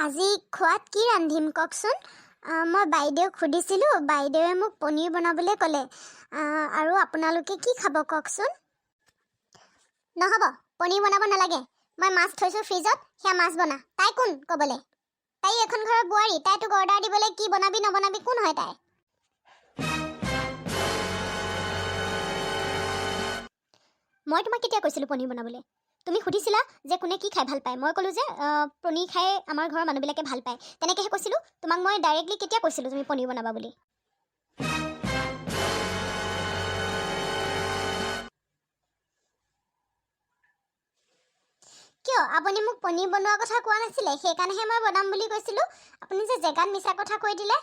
আজি খোৱাত কি ৰান্ধিম কওকচোন। মই বাইদেউক সুধিছিলোঁ, বাইদেৱে মোক পনীৰ বনাবলৈ ক'লে। আৰু আপোনালোকে কি খাব কওকচোন। নহ'ব, পনীৰ বনাব নালাগে। মই মাছ থৈছোঁ ফ্ৰিজত, সেয়া মাছ বনা। তাই কোন ক'বলৈ? তাই এখন ঘৰৰ বোৱাৰী, তাই তোক অৰ্ডাৰ দিবলৈ কি বনাবি নবনাবি কোন হয় তাই? মই তোমাক কেতিয়া কৈছিলোঁ পনীৰ বনাবলৈ? তুমি সুধিছিলা যে কোনে কি খাই ভাল পায়। মই ক'লোঁ যে পনীৰ খাই আমাৰ ঘৰৰ মানুহবিলাকে ভাল পায়, তেনেকৈহে কৈছিলোঁ। তোমাক মই ডাইৰেক্টলি কেতিয়া কৈছিলোঁ তুমি পনীৰ বনাবা বুলি? কিয় আপুনি মোক পনীৰ বনোৱাৰ কথা কোৱা নাছিলে? সেইকাৰণেহে মই বনাম বুলি কৈছিলোঁ। আপুনি যে জেগাত মিছা কথা কৈ দিলে।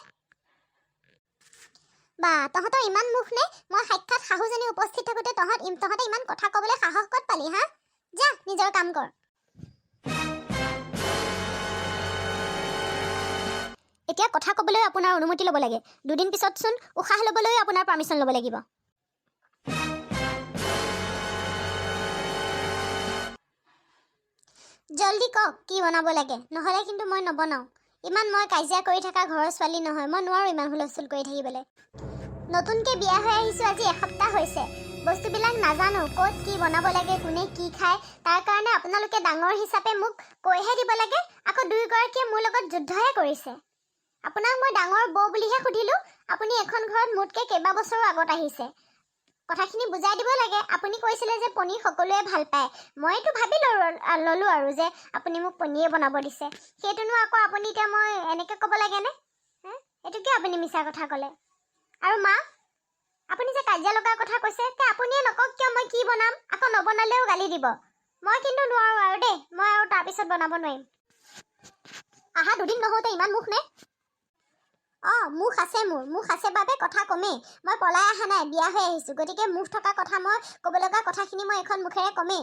বা তহঁতৰ ইমান মুখ নে? মই সাক্ষাৎ শাহুজনী উপস্থিত থাকোঁতে তহঁতে ইমান কথা ক'বলৈ সাহস ক'ত পালি হা? যা নিজৰ কাম কৰ। এতিয়া কথা ক'বলৈ আপোনাৰ অনুমতি ল'ব লাগে। দুদিন পিছতচোন উশাহ ল'বলৈ আপোনাৰ পাৰ্মিশ্যন ল'ব লাগিব। জল্দি কওক কি বনাব লাগে, নহ'লে কিন্তু মই নবনাওঁ। ইমান মই কাজিয়া কৰি থকা ঘৰৰ ছোৱালী নহয়, মই নোৱাৰোঁ ইমান হুলস্থুল কৰি থাকিবলৈ। নতুনকৈ বিয়া হৈ আহিছোঁ, আজি এসপ্তাহ হৈছে। বস্তুবিলাক নাজানো, ক'ত কি বনাব লাগে, কোনে কি খায়। তাৰ কাৰণে আপোনালোকে ডাঙৰ হিচাপে মোক কৈহে দিব লাগে। আকৌ দুয়োগৰাকীয়ে মোৰ লগত যুদ্ধহে কৰিছে। আপোনাক মই ডাঙৰ বৌ বুলিহে সুধিলোঁ। আপুনি এখন ঘৰত মোতকৈ কেইবাবছৰো আগত আহিছে। কথাখিনি বুজাই দিব লাগে। আপুনি কৈছিলে যে পনীৰ সকলোৱে ভাল পায়। মইতো ভাবি ল'লোঁ আৰু যে আপুনি মোক পনীৰে বনাব দিছে। সেইটোনো আকৌ আপুনি এতিয়া মই এনেকৈ ক'ব লাগেনে? এইটো কিয় আপুনি মিছা কথা ক'লে? আৰু মা, আপুনি যে কাজিয়া লগাৰ কথা কৈছে, তে আপুনিয়ে নকওক কিয় মই কি বনাম। আকৌ নবনালেও গালি দিব। মই কিন্তু নোৱাৰোঁ আৰু দেই, মই আৰু তাৰপিছত বনাব নোৱাৰিম। আহা দুদিন নহওঁতে ইমান মুখ নে? মুখ আছে, মুখ আছে বাবে কথা কমেই। মই পলাই অহা নাই, বিয়া হৈ আহিছোঁ। গতিকে মুখ থকা কথা, মই ক'ব লগা কথাখিনি মই এখন মুখেৰে কমেই।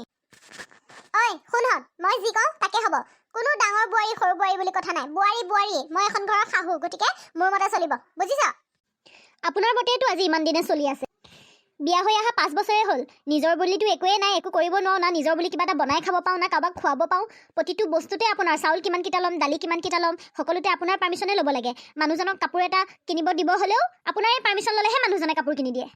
ঐ শুনহঁত, মই যি কওঁ তাকে হ'ব। কোনো ডাঙৰ বোৱাৰী সৰু বোৱাৰী বুলি কথা নাই। বোৱাৰী মই এখন ঘৰৰ শাহু, গতিকে মোৰ মতে চলিব, বুজিছ? আপোনাৰ মতেইতো আজি ইমান দিনে চলি আছে। বিয়া হৈ অহা 5 বছৰে হ'ল। নিজৰ বুলিতো একোৱেই নাই, একো কৰিব নোৱাৰোঁ। না নিজৰ বুলি কিবা এটা বনাই খাব পাওঁ, না কাৰোবাক খুৱাব পাওঁ। প্ৰতিটো বস্তুতে আপোনাৰ চাউল কিমান কেইটা ল'ম, দালি কিমান কেইটা ল'ম, সকলোতে আপোনাৰ পাৰ্মিশ্যনে ল'ব লাগে। মানুহজনক কাপোৰ এটা কিনিব দিব হ'লেও আপোনাৰে পাৰ্মিশ্যন ল'লেহে মানুহজনে কাপোৰ কিনি দিয়ে।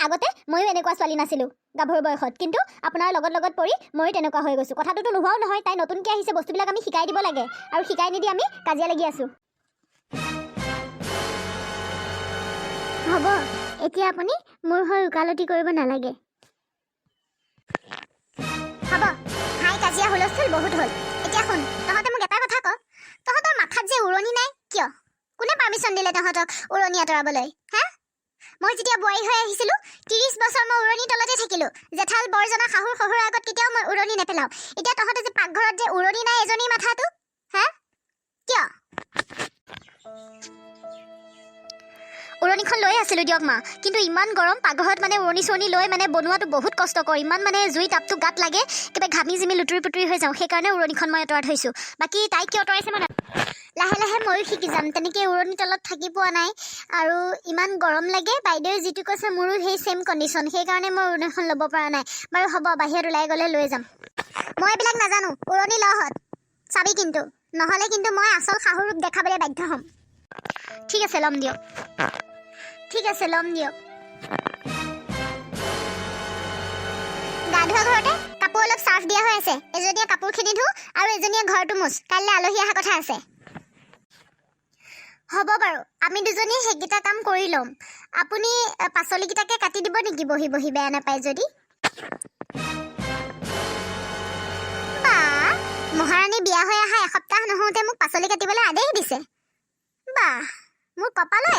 আগতে ময়ো এনেকুৱা ছোৱালী নাছিলোঁ গাভৰু বয়সত, কিন্তু আপোনাৰ লগত পৰি ময়ো তেনেকুৱা হৈ গৈছোঁ। কথাটোতো নোহোৱাও নহয়, তাই নতুনকৈ আহিছে, বস্তুবিলাক আমি শিকাই দিব লাগে। আৰু শিকাই নিদি আমি কাজিয়া লাগি আছোঁ। হ'ব, এতিয়া আপুনি মোৰ হৈ উকালতি কৰিব নালাগে। হ'ব, হাই কাজিয়া হুলস্থুল বহুত হ'ল। এতিয়া শুন, তহঁতে মোক এটা কথা ক, তহঁতৰ মাথাত যে উৰণি নাই কিয়? কোনে পাৰ্মিশ্যন দিলে তহঁতক উৰণি আঁতৰাবলৈ? মই যেতিয়া বোৱাৰী হৈ আহিছিলোঁ, 30 বছৰ মই উৰণিৰ তলতে থাকিলোঁ। জেঠাল বৰজনা শাহুৰ শহুৰৰ আগত কেতিয়াও মই উৰণি নেপেলাওঁ। এতিয়া তহঁতে যে পাকঘৰত যে উৰণি নাই এজনীৰ মাথাটো, কিয়? উৰণিখন লৈ আছিলোঁ দিয়ক মা, কিন্তু ইমান গৰম পাকঘৰত উৰণি চৰণি লৈ বনোৱাটো বহুত কষ্টকৰ। ইমান জুই তাপটো গাত লাগে, কিবা ঘামি জিমি লুতুৰি পুতুৰি হৈ যাওঁ। সেইকাৰণে উৰণিখন মই আঁতৰাই থৈছোঁ। বাকী তাই কিয় আঁতৰাইছে মই লাহে লাহে ময়ো শিকি যাম। তেনেকৈ উৰণি তলত থাকি পোৱা নাই, আৰু ইমান গৰম লাগে। বাইদেৱে যিটো কৈছে মোৰো সেই ছেইম কণ্ডিশ্যন, সেইকাৰণে মই উৰণিখন ল'ব পৰা নাই। বাৰু হ'ব, বাহিৰত ওলাই গ'লে লৈ যাম। মই এইবিলাক নাজানো, উৰণি লহঁত চাবি কিন্তু, নহ'লে কিন্তু মই আচল শাহুৰ ৰূপ দেখাবলৈ বাধ্য হ'ম। ঠিক আছে, ল'ম দিয়ক। গা ধোৱা ঘৰতে কাপোৰ অলপ চাৰ্ফ দিয়া হৈ আছে। এজনীয়ে কাপোৰখিনি ধো আৰু এজনীয়ে ঘৰটো মুচ। কাইলৈ আলহী অহা কথা আছে। হ'ব বাৰু, আমি দুজনীয়ে সেইকেইটা কাম কৰি ল'ম। আপুনি পাচলিকেইটাকে কাটি দিব নেকি বহি বহি, বেয়া নাপায় যদি? বা মহাৰাণী বিয়া হৈ অহা এসপ্তাহ নহওঁতে মোক পাচলি কাটিবলৈ আদেশ দিছে। বাহ, মোৰ কপালে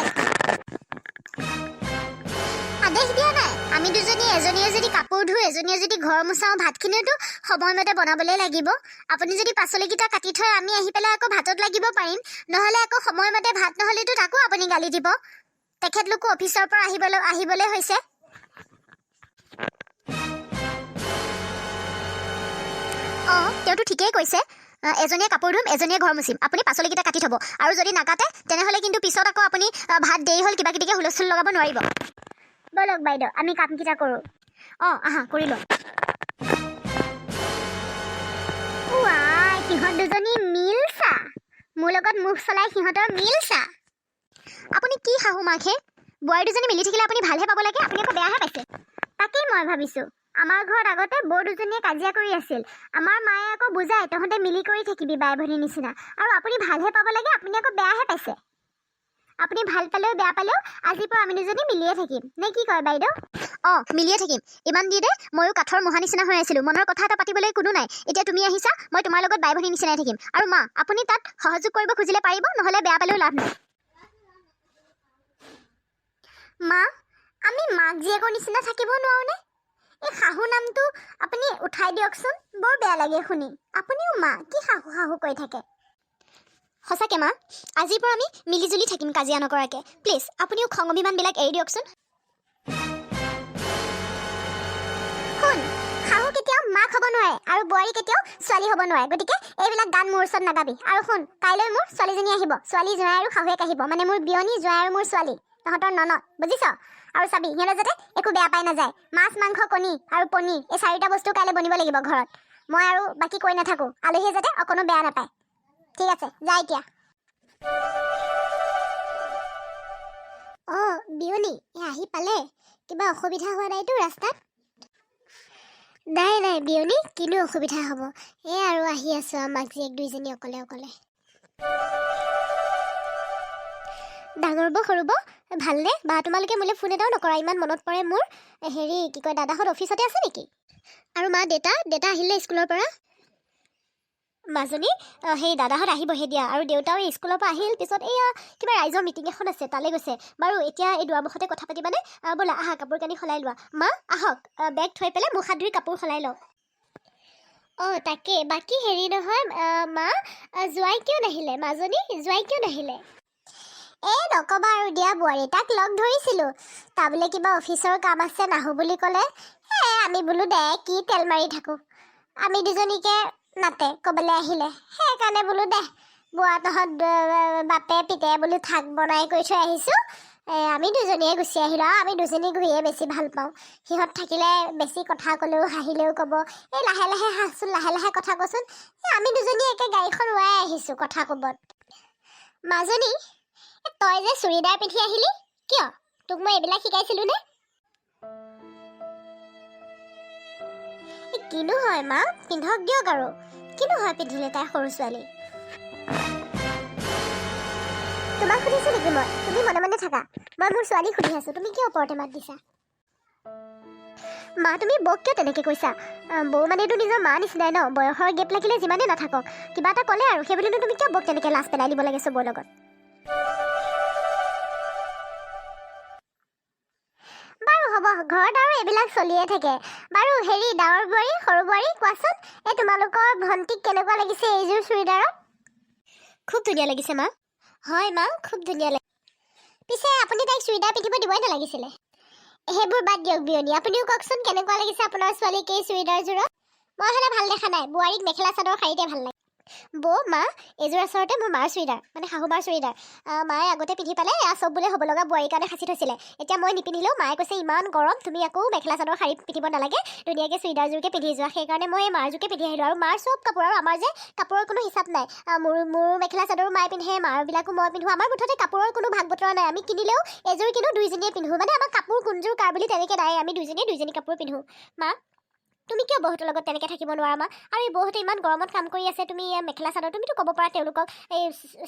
আদেশ দিয়া নাই। আমি দুজনী, এজনীয়ে যদি কাপোৰ ধুওঁ, এজনীয়ে যদি ঘৰ মোচাওঁ, ভাতখিনিওতো সময়মতে বনাবলৈ লাগিব। আপুনি যদি পাচলিকেইটা কাটি থৈ আমি আহি পেলাই আকৌ ভাতত লাগিব পাৰিম। নহ'লে আকৌ সময়মতে ভাত নহ'লেতো তাকো আপুনি গালি দিব। তেখেতলোকো অফিচৰ পৰা আহিবলৈ হৈছে। তেওঁতো ঠিকেই কৈছে। এজনীয়ে কাপোৰ ধুম, এজনীয়ে ঘৰ মুচিম। আপুনি পাচলিকেইটা কাটি থ'ব, আৰু যদি নাকাটে তেনেহ'লে কিন্তু পিছত আকৌ আপুনি ভাত দেৰি হ'ল কিবা কিবিকৈ হুলস্থুল লগাব নোৱাৰিব। ব'লক বাইদেউ, আমি কামকেইটা কৰোঁ। আহা কৰি লওঁ। সিহঁত দুজনী মিলছা। মোৰ মুখ চলাই সিহঁতৰ মিলছা। আপুনি কি শাহু মাকহে? বোৱাৰী দুজনী মিলি থাকিলে আপুনি ভালহে পাব লাগে, আপুনি আকৌ বেয়াহে পাইছে। তাকেই মই ভাবিছোঁ, আমাৰ ঘৰত আগতে বৌ দুজনীয়ে কাজিয়া কৰি আছিল। আমাৰ মায়ে আকৌ বুজাই, তহঁতে মিলি কৰি থাকিবি বাই ভনীৰ নিচিনা। আৰু আপুনি ভালহে পাব লাগে, আপুনি আকৌ বেয়াহে পাইছে। আপুনি ভাল পালেও বেয়া পালেও আজিৰ পৰা আমি দুজনী মিলিয়ে থাকিম, নে কি কয় বাইদেউ? অঁ, মিলিয়ে থাকিম। ইমান দিনে ময়ো কাঠৰ মহা নিচিনা হৈ আছিলোঁ, মনৰ কথা এটা পাতিবলৈ কোনো নাই। এতিয়া তুমি আহিছা, মই তোমাৰ লগত বাই ভনীৰ নিচিনাই থাকিম। আৰু মা, আপুনি তাত সহযোগ কৰিব খুজিলে পাৰিব, নহ'লে বেয়া পালেও লাভ নাই। মা, আমি মাক জীয়েকৰ নিচিনা থাকিব নোৱাৰোনে? এই শাহু নামটো আপুনি উঠাই দিয়কচোন, বৰ বেয়া লাগে শুনি। আপুনিও মা, কি শাহু শাহু কৈ থাকে। সঁচাকৈ মা, আজিৰ পৰা আমি মিলিজুলি থাকিম কাজিয়া নকৰাকৈ। প্লিজ আপুনিও খং অভিমানবিলাক এৰি দিয়কচোন। শুন, শাহু কেতিয়াও মাক হ'ব নোৱাৰে আৰু বোৱাৰী কেতিয়াও ছোৱালী হ'ব নোৱাৰে। গতিকে এইবিলাক গান মোৰ ওচৰত নাগাবি। আৰু শুন, কাইলৈ মোৰ ছোৱালীজনী আহিব, ছোৱালী জোঁৱাই আৰু শাহুৱেক আহিব, মানে মোৰ বিয়নী জোঁৱাই আৰু মোৰ ছোৱালী, তহঁতৰ ননদ, বুজিছ? আৰু চাবি, সিহঁতে যাতে একো বেয়া পাই নাযায়। মাছ, মাংস, কণী আৰু পনীৰ, এই 4টা বস্তু কাইলৈ বনিব লাগিব ঘৰত। মই আৰু বাকী কৈ নাথাকোঁ, আলহীয়ে যাতে অকণো বেয়া নাপায়। ঠিক আছে, যা এতিয়া। অঁ, বিয়নী আহি পালে? কিবা অসুবিধা হোৱা নাইতো ৰাস্তাত? নাই নাই বিয়নী, কিনো অসুবিধা হ'ব। এই আৰু আহি আছোঁ আমাক জীয়েক দুইজনী অকলে অকলে। ডাঙৰ বৌ, সৰু বৌ, ভালনে? বা তোমালোকে মোলৈ ফোন এটাও নকৰা, ইমান মনত পৰে মোৰ। হেৰি কি কয়, দাদাহঁত অফিচতে আছে নেকি? আৰু মা, দেউতা আহিলে স্কুলৰ পৰা? মাজনী, সেই দাদাহঁত আহিবহে দিয়া। আৰু দেউতাও এই স্কুলৰ পৰা আহিল, পিছত এয়া কিবা ৰাইজৰ মিটিং এখন আছে, তালৈ গৈছে। বাৰু এতিয়া এই দুৱাৰমুখতে কথা পাতিবানে? ব'লা আহা, কাপোৰ কানি সলাই লোৱা। মা আহক, বেগ থৈ পেলাই মুখ হাত ধুই কাপোৰ সলাই লওক। অঁ, তাকে। বাকী হেৰি নহয় মা, জোঁৱাই কিয় নাহিলে? মাজনী, জোঁৱাই কিয় নাহিলে? নক'বা আৰু দিয়া বোৱাৰী, তাক লগ ধৰিছিলোঁ। তাৰ বোলে কিবা অফিচৰ কাম আছে, নাহোঁ বুলি ক'লে। আমি বোলো দে, কি তেল মাৰি থাকোঁ। আমি দুজনীকে নাতে ক'বলৈ আহিলে, সেইকাৰণে বোলো দে, বোৱাহঁত বাপে পিতে বোলো থাক বনাই কৰি থৈ আহিছোঁ। আমি দুজনীয়ে গুচি আহিলোঁ। আৰু আমি দুজনী ঘূৰিয়ে বেছি ভাল পাওঁ। সিহঁত থাকিলে বেছি কথা ক'লেও হাঁহিলেও ক'ব, এই লাহে লাহে হাঁহচোন, লাহে লাহে কথা কচোন। আমি দুজনী একে গাড়ীখন উৰাই আহিছোঁ কথা ক'বত। মাজনী, তই যে চুৰিদাৰ পিন্ধি আহিলি কিয়? তোক মই এইবিলাক শিকাইছিলোঁ নে? কিনো হয় মা, পিন্ধক দিয়ক আৰু। কিনো হয় পিন্ধিলে তাই সৰু ছোৱালী। তোমাক সুধিছোঁ নেকি মই? তুমি মনে মনে থাকা। মই মোৰ ছোৱালীক সুধি আছোঁ, তুমি কিয় ওপৰতে মাত দিছা? মা, তুমি বৌক কিয় তেনেকৈ কৈছা? বৌ মানেতো নিজৰ মা নিচিনাই ন। বয়সৰ গেপ লাগিলে যিমানেই নাথাকক, কিবা এটা ক'লে আৰু, সেই বুলিনো তুমি কিয় বৌক তেনেকৈ লাজ পেলাই দিব লাগে চবৰ লগত? বাৰু হ'ব, ঘৰত আৰু এইবিলাক চলিয়ে থাকে। বাৰু হেৰি, ডাঙৰ বোৱাৰী, সৰু বোৱাৰী, কোৱাচোন, এই তোমালোকৰ ভণ্টিক কেনেকুৱা লাগিছে এইযোৰ চুৰিদাৰত? খুব ধুনীয়া লাগিছে মা। হয় মা, খুব ধুনীয়া লাগিছে। পিছে আপুনি তাইক চুৰিদাৰ পিন্ধিব দিবই নালাগিছিলে। সেইবোৰ বাদ দিয়ক বিয়নী, আপুনিও কওকচোন কেনেকুৱা লাগিছে আপোনাৰ ছোৱালীক এই চুৰিদাৰযোৰত? মই হ'লে ভাল দেখা নাই, বোৱাৰীক মেখেলা চাদৰ শাৰীতে ভাল লাগে। বৌ, মা, এইযোৰ আচলতে মোৰ মাৰ চুৰিদাৰ, মানে শাহুমাৰ চুৰিদাৰ। মায়ে আগতে পিন্ধি পালে এয়া চব বোলে হ'ব লগা বোৱাৰীৰ কাৰণে সাঁচি থৈছিলে। এতিয়া মই নিপিন্ধিলেও মায়ে কৈছে ইমান গৰম, তুমি আকৌ মেখেলা চাদৰ শাৰী পিন্ধিব নালাগে, ধুনীয়াকৈ চুৰিদাৰযোৰকে পিন্ধি যোৱা। সেইকাৰণে মই এই মাৰযোৰকে পিন্ধি আহিলোঁ। আৰু মাৰ চব কাপোৰ, আৰু আমাৰ যে কাপোৰৰ কোনো হিচাপ নাই। মোৰ মেখেলা চাদৰো মায়ে পিন্ধে, মাৰবিলাকো মই পিন্ধোঁ। আমাৰ মুঠতে কাপোৰৰ কোনো ভাগ বতৰা নাই। আমি কিনিলেও এযোৰ কিনো, দুইজনীয়ে পিন্ধোঁ। মানে আমাৰ কাপোৰ কোনযোৰ কাৰ বুলি তেনেকৈ নাই, আমি দুইজনী কাপোৰ পিন্ধোঁ। মা, তুমি কিয় বৌহঁতৰ লগত তেনেকৈ থাকিব নোৱাৰা মা? আৰু এই বৌহঁতে ইমান গৰমত কাম কৰি আছে, তুমি মেখেলা চাদৰ, তুমিতো ক'ব পাৰা তেওঁলোকক এই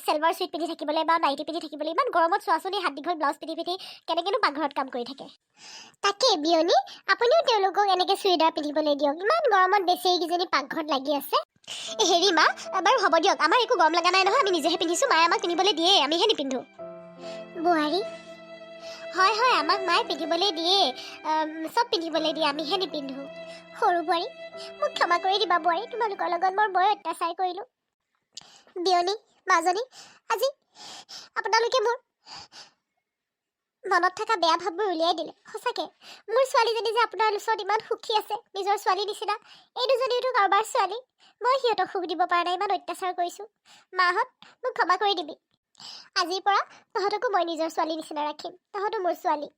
চেলৱাৰ চুইট পিন্ধি থাকিবলৈ বা নাইটি পিন্ধি থাকিবলৈ। ইমান গৰমত চোৱাচোন, হাত দীঘল ব্লাউজ পিন্ধি কেনেকৈনো পাকঘৰত কাম কৰি থাকে। তাকে বিয়নী, আপুনিও তেওঁলোকক এনেকৈ চুৰিদাৰ পিন্ধিবলৈ দিয়ক। ইমান গৰমত বেচেৰীকেইজনী পাকঘৰত লাগি আছে। হেৰি মা, বাৰু হ'ব দিয়ক, আমাৰ একো গৰম লগা নাই নহয়, আমি নিজেহে পিন্ধিছোঁ। মায়ে আমাক পিন্ধিবলৈ দিয়ে, আমিহে নিপিন্ধোঁ। বোৱাৰী, হয় হয়, আমাক মায়ে পিন্ধিবলৈ দিয়ে, চব পিন্ধিবলৈ দিয়ে, আমিহে নিপিন্ধোঁ। সৰু বোৱাৰী, মোক ক্ষমা কৰি দিবা বোৱাৰী, তোমালোকৰ লগত মই বৰ অত্যাচাৰ কৰিলোঁ। বিয়নী, মাজনী, আজি আপোনালোকে মোৰ মনত থকা বেয়া ভাৱবোৰ উলিয়াই দিলে। সঁচাকৈ মোৰ ছোৱালীজনী যে আপোনাৰ ওচৰত ইমান সুখী আছে, নিজৰ ছোৱালীৰ নিচিনা। এই দুজনীতো কাৰোবাৰ ছোৱালী, মই সিহঁতক সুখ দিব পৰা নাই, ইমান অত্যাচাৰ কৰিছোঁ। মাহঁত, মোক ক্ষমা কৰি দিবি। আজিৰ পৰা তহঁতকো মই নিজৰ ছোৱালীৰ নিচিনা ৰাখিম, তহঁতো মোৰ ছোৱালী।